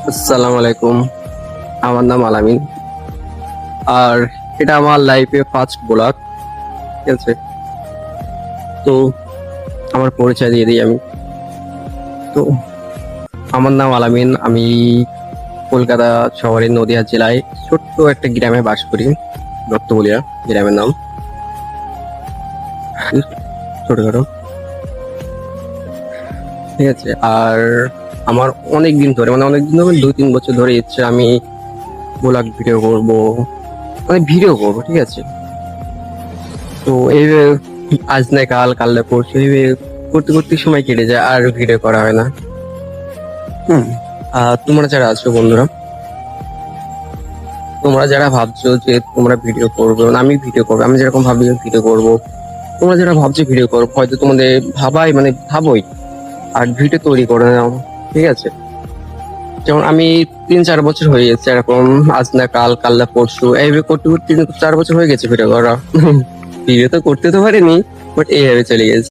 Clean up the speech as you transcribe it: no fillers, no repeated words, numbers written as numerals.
আসসালামু আলাইকুম। আমার নাম আলামিন। আর এটা আমার লাইফে ফার্স্ট ব্লগ। ঠিক আছে, তো আমার পরিচয় দিয়ে দিই আমি। তো আমার নাম আলামিন। আমি কলকাতা শহরের নদিয়া জেলায় ছোট্ট একটা গ্রামে বাস করি, রক্তবলিয়া গ্রামের নাম। ছোটখাটো, ঠিক আছে। আর আমার অনেক দিন ধরে, মানে অনেক দিন ধরে, 2-3 বছর ধরে ইচ্ছে আমি ব্লগ ভিডিও করব, মানে ভিডিও করবো, ঠিক আছে। তো এই আজ না কাল, কাল না পরশু, এইভাবে করতে করতে সময় কেটে যায় আর ভিডিও করা হয় না। হুম। আর তোমরা যারা আছো বন্ধুরা, তোমরা যারা ভাবছো যে তোমরা ভিডিও করবে, মানে আমি ভিডিও করবো, আমি যেরকম ভাবি ভিডিও করবো, তোমরা যারা ভাবছো ভিডিও করবো, হয়তো তোমাদের ভাবাই, মানে ভাবোই আর ভিডিও তৈরি করে নাও, ঠিক আছে। যেমন আমি 3-4 বছর হয়ে গেছে এরকম, আজ না কাল, কাল না পরশু, এইভাবে করতে করতে 3-4 বছর হয়ে গেছে ভিডিও করা। ভিডিও তো করতে তো পারিনি, বাট এইভাবে চলে গেছে।